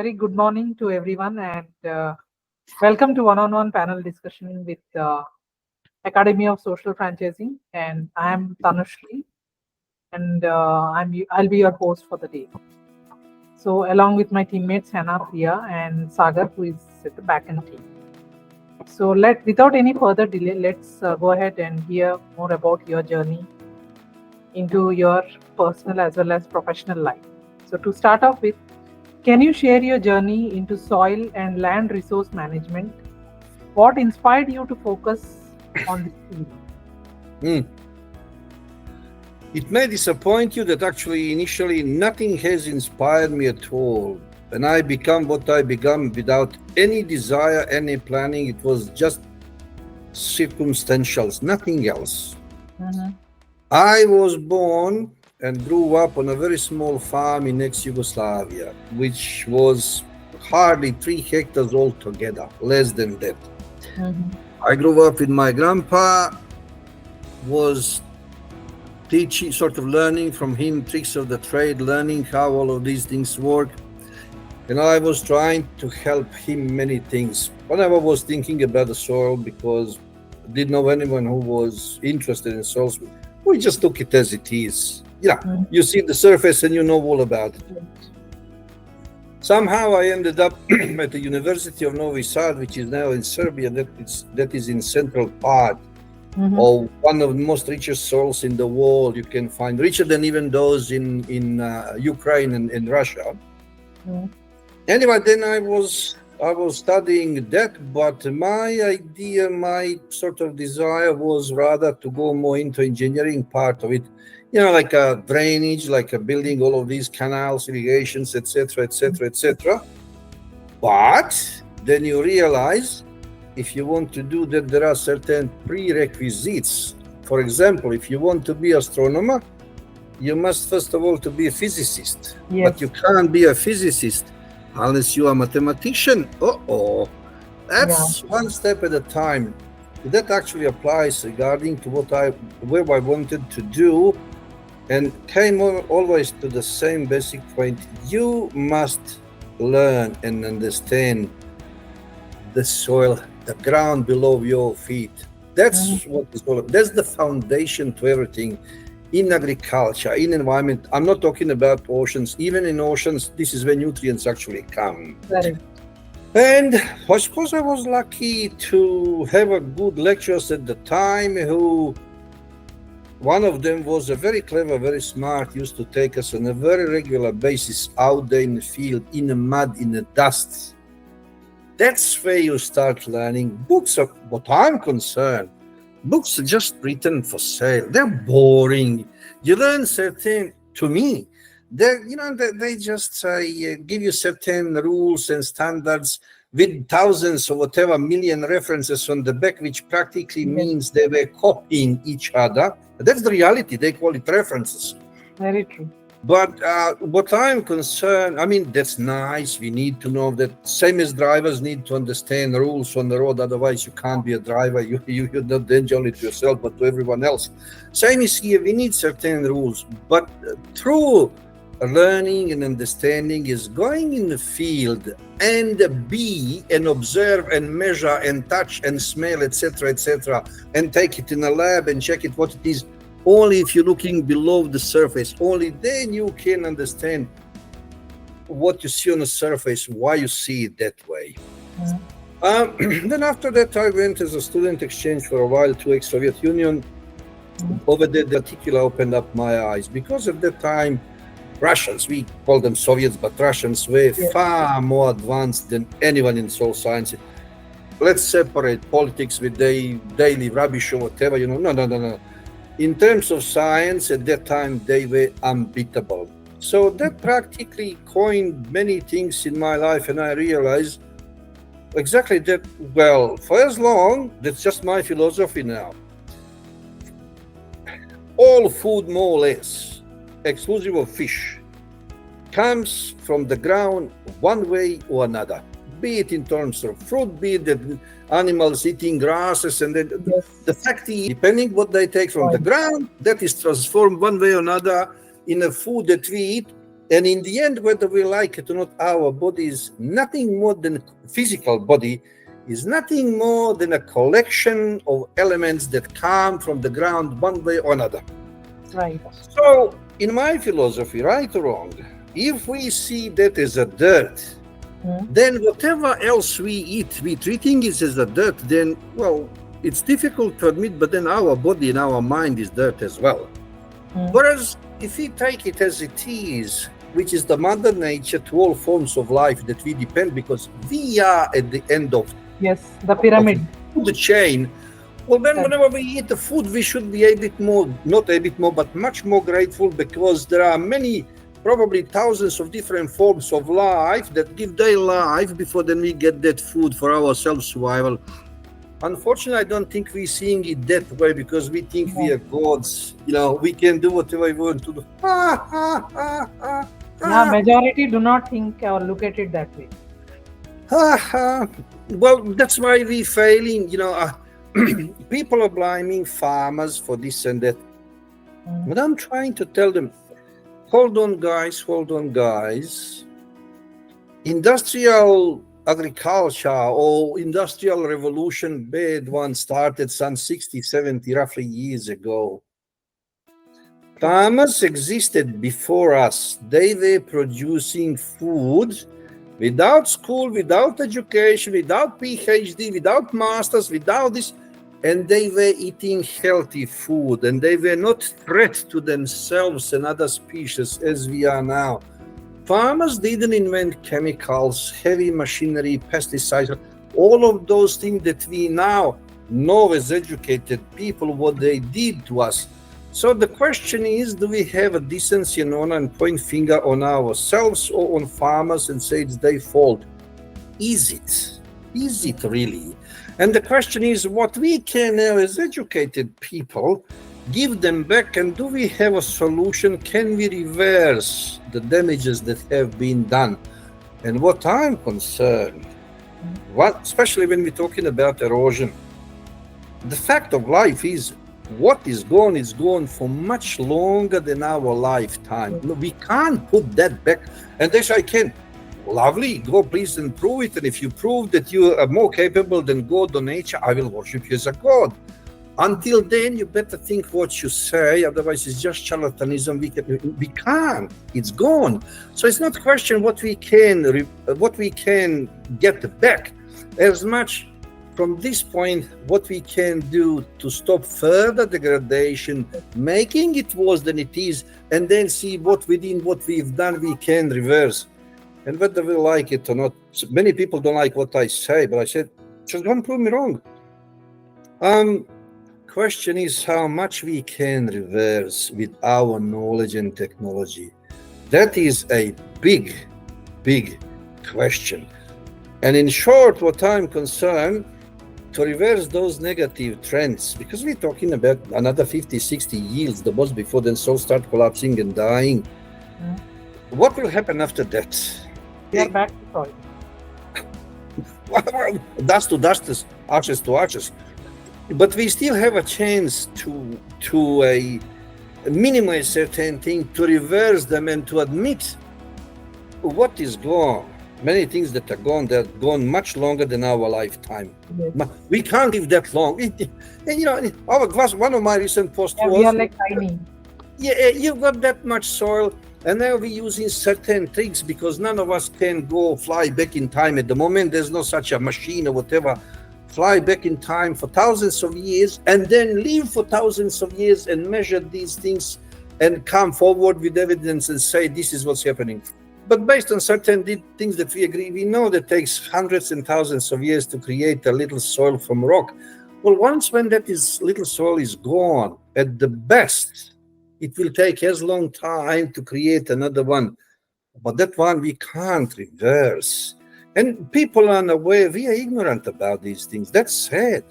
very good morning to everyone and welcome to one-on-one panel discussion with Academy of Social Franchising. And I am Tanushri and I'll be your host for the day. So along with my teammates Hannah, Priya and Sagar, who is at the back end team. So without any further delay, let's go ahead and hear more about your journey into your personal as well as professional life. So to start off with, can you share your journey into soil and land resource management? What inspired you to focus on this field? It may disappoint you that actually initially nothing has inspired me at all. And I become what I become without any desire, any planning. It was just circumstantials, nothing else. Mm-hmm. I was born and grew up on a very small farm in ex-Yugoslavia, which was hardly 3 hectares altogether, less than that. Mm-hmm. I grew up with my grandpa, was teaching, sort of learning from him tricks of the trade, learning how all of these things work. And I was trying to help him many things. Whenever I was thinking about the soil, because I didn't know anyone who was interested in soils, we just took it as it is. Yeah, you see the surface and you know all about it. Somehow I ended up at the University of Novi Sad, which is now in Serbia. That is in central part of one of the most richest soils in the world. You can find richer than even those in Ukraine and Russia. Anyway, then I was studying that, but my idea, my sort of desire was rather to go more into engineering part of it. Like a drainage, like a building all of these canals, irrigations, etc., etc., etc. But then you realize if you want to do that, there are certain prerequisites. For example, if you want to be an astronomer, you must first of all to be a physicist. Yes. But you can't be a physicist unless you are a mathematician. That's one step at a time. That actually applies regarding to where I wanted to do, and came always to the same basic point. You must learn and understand the soil, the ground below your feet. That's what is all. That's the foundation to everything. In agriculture, in environment, I'm not talking about oceans. Even in oceans, this is where nutrients actually come. Right. And I suppose I was lucky to have a good lecturers at the time who, one of them was a very clever, very smart, used to take us on a very regular basis out there in the field, in the mud, in the dust. That's where you start learning. Books are, what I'm concerned, books are just written for sale. They're boring. You learn certain, to me, they just give you certain rules and standards with thousands or whatever million references on the back, which practically means they were copying each other. That's the reality. They call it references. Very true. But what I'm concerned, I mean, that's nice. We need to know that, same as drivers need to understand rules on the road. Otherwise, you can't be a driver. You're not danger only to yourself, but to everyone else. Same is here. We need certain rules. But true learning and understanding is going in the field and be and observe and measure and touch and smell, etc., and take it in a lab and check it what it is. Only if you're looking below the surface, only then you can understand what you see on the surface, why you see it that way. Then after that, I went as a student exchange for a while to ex-Soviet Union. Over there, the particular opened up my eyes, because at that time, Russians, we call them Soviets, but Russians were far more advanced than anyone in soil science. Let's separate politics with their daily rubbish or whatever, No. In terms of science, at that time, they were unbeatable. So that practically coined many things in my life, and I realized exactly that, well, for as long, that's just my philosophy now. All food, more or less, exclusive of fish, comes from the ground one way or another. Be it in terms of fruit, be it that animals eating grasses, and then the fact is, depending what they take from the ground, that is transformed one way or another in a food that we eat, And in the end, whether we like it or not, our body is nothing more than physical body is nothing more than a collection of elements that come from the ground one way or another. Right. So, in my philosophy, right or wrong, if we see that as a dirt, then whatever else we eat, we treating it as a dirt, then, well, it's difficult to admit, but then our body and our mind is dirt as well. Whereas if we take it as it is, which is the mother nature to all forms of life that we depend, because we are at the end of the pyramid the chain. Well, then whenever we eat the food, we should be a bit more, not a bit more, but much more grateful, because there are many, probably thousands of different forms of life that give their life before then we get that food for our self-survival. Unfortunately, I don't think we're seeing it that way, because we think we are gods. You know, we can do whatever we want to do. Majority do not think or look at it that way. Well, that's why we're failing. You know, people are blaming farmers for this and that. But I'm trying to tell them, hold on, guys. Industrial agriculture or industrial revolution, bad one, started some 60, 70 roughly years ago. Farmers existed before us. They were producing food without school, without education, without PhD, without masters, without this, and they were eating healthy food, and they were not threat to themselves and other species as we are now. Farmers didn't invent chemicals, heavy machinery, pesticides, all of those things that we now know as educated people what they did to us. So the question is, do we have a decency and honor and point finger on ourselves or on farmers and say it's their fault? Is it? Is it really? And the question is, what we can now as educated people give them back, and do we have a solution? Can we reverse the damages that have been done? And what I'm concerned, especially when we're talking about erosion, the fact of life is what is gone for much longer than our lifetime. No, we can't put that back. And they say, I can. Lovely, go please and prove it. And if you prove that you are more capable than God or nature, I will worship you as a God. Until then, you better think what you say, otherwise it's just charlatanism. We can't. It's gone. So it's not a question what we can get back, as much from this point what we can do to stop further degradation, making it worse than it is, and then see what within what we've done we can reverse. And whether we like it or not, many people don't like what I say, but I said, just don't prove me wrong. Question is how much we can reverse with our knowledge and technology. That is a big question. And in short, what I'm concerned, to reverse those negative trends, because we're talking about another 50, 60 years, the boss before then soil start collapsing and dying. What will happen after that? We are back to soil. Dust to dust, ashes to ashes. But we still have a chance to minimize certain things, to reverse them, and to admit what is gone. Many things that are gone, they're gone much longer than our lifetime. Yes. We can't live that long. And you know, one of my recent posts was, we are like tiny. Yeah, you've got that much soil, and now we're using certain tricks because none of us can go fly back in time at the moment. There's no such a machine or whatever. Fly back in time for thousands of years and then live for thousands of years and measure these things and come forward with evidence and say this is what's happening. But based on certain things that we agree, we know that it takes hundreds and thousands of years to create a little soil from rock. Well, when that little soil is gone, at the best, it will take as long time to create another one. But that one we can't reverse. And people are unaware, we are ignorant about these things. That's sad.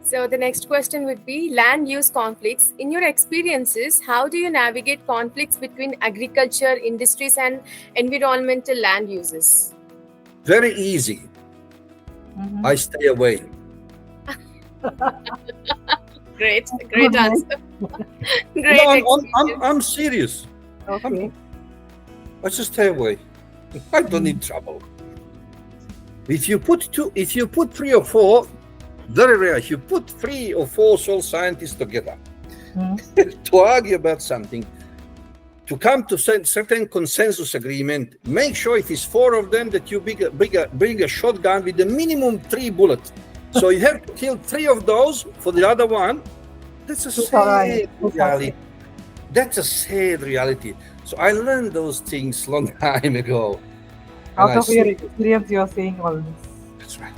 So the next question would be land use conflicts. In your experiences, how do you navigate conflicts between agriculture, industries, and environmental land uses? Very easy. I stay away. Great answer. Great. No, I'm serious. Okay. I just stay away. I don't need trouble. If you put three or four, very rare. If you put 3 or 4 soil scientists together to argue about something, to come to certain consensus agreement, make sure if it's 4 of them that you bring a shotgun with a minimum 3 bullets. So you have to kill 3 of those for the other one. That's a sad reality. That's a sad reality. So I learned those things long time ago. Out of your experience, you are saying all this. That's right.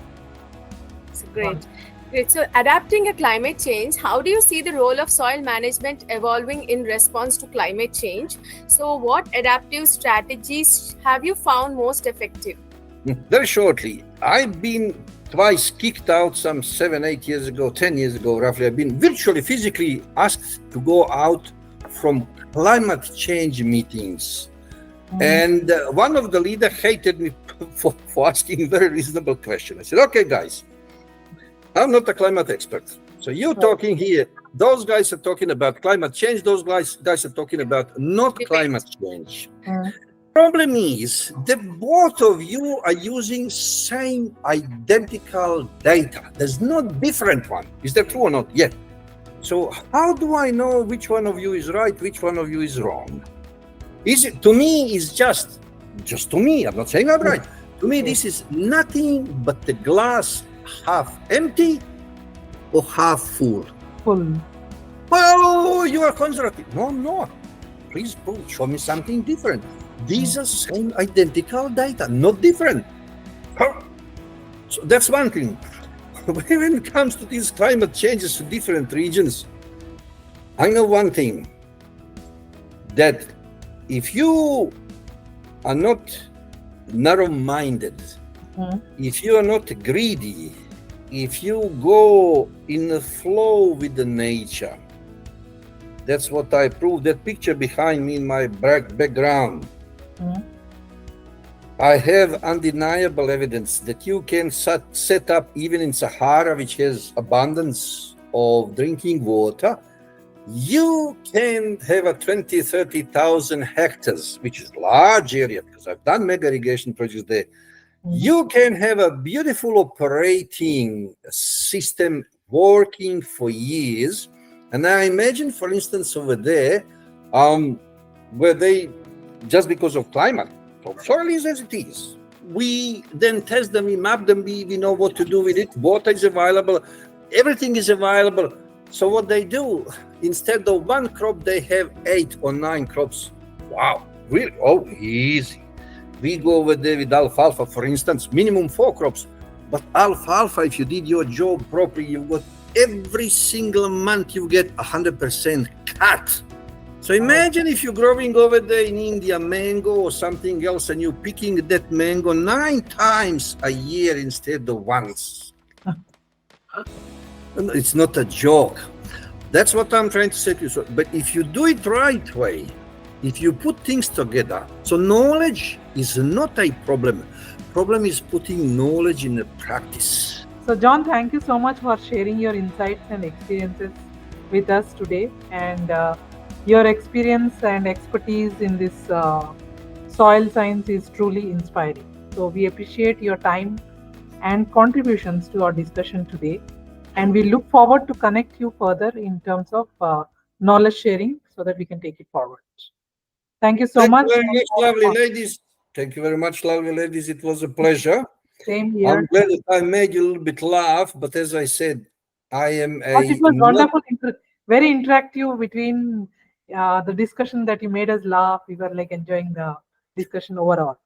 It's great. Great. So, adapting a climate change, how do you see the role of soil management evolving in response to climate change? So, what adaptive strategies have you found most effective? Very shortly, I've been twice kicked out some 7, 8 years ago, 10 years ago, roughly. I've been virtually, physically asked to go out from climate change meetings. And one of the leaders hated me for asking a very reasonable question. I said, okay, guys, I'm not a climate expert. So you're talking here. Those guys are talking about climate change. Those guys are talking about not climate change. Problem is that both of you are using same identical data. There's no different one. Is that true or not? Yeah. So how do I know which one of you is right, which one of you is wrong? Is it, to me, is just to me, I'm not saying I'm right. To me, this is nothing but the glass half empty or half full. Full. Well, you are conservative. No, I'm not. Please show me something different. These are same identical data, not different. So that's one thing. When it comes to these climate changes to different regions, I know one thing, that if you are not narrow-minded, if you are not greedy, if you go in the flow with the nature, that's what I proved. That picture behind me in my background, I have undeniable evidence that you can set up even in Sahara, which has abundance of drinking water. You can have a 20, 30,000 hectares, which is large area, because I've done mega irrigation projects there. You can have a beautiful operating system working for years. And I imagine, for instance, over there, where they, just because of climate, so soil is as it is. We then test them, we map them, we know what to do with it. Water is available, everything is available. So what they do, instead of 1 crop, they have 8 or 9 crops. Wow, really? Oh, easy. We go over there with alfalfa, for instance, minimum 4 crops. But alfalfa, if you did your job properly, you got every single month you get 100% cut. So imagine if you're growing over there in India mango or something else, and you're picking that mango 9 times a year instead of once. It's not a joke. That's what I'm trying to say to you. So, but if you do it right way, if you put things together, so knowledge is not a problem. Problem is putting knowledge in a practice. So John, thank you so much for sharing your insights and experiences with us today. And your experience and expertise in this soil science is truly inspiring. So we appreciate your time and contributions to our discussion today. And we look forward to connect you further in terms of knowledge sharing so that we can take it forward. Thank you so much. Thank you very much, lovely ladies. Thank you very much, lovely ladies. It was a pleasure. Same here. I'm glad that I made you a little bit laugh, but as I said, I am a... It was wonderful, very interactive between the discussion that you made us laugh. We were like enjoying the discussion overall.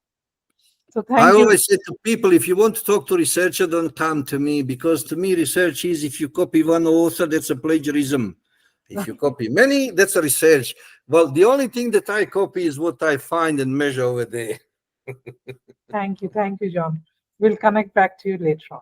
So thank you. I always say to people, if you want to talk to researcher, don't come to me, because to me, research is if you copy one author, that's a plagiarism. If you copy many, that's a research. Well, the only thing that I copy is what I find and measure over there. Thank you, John. We'll connect back to you later on.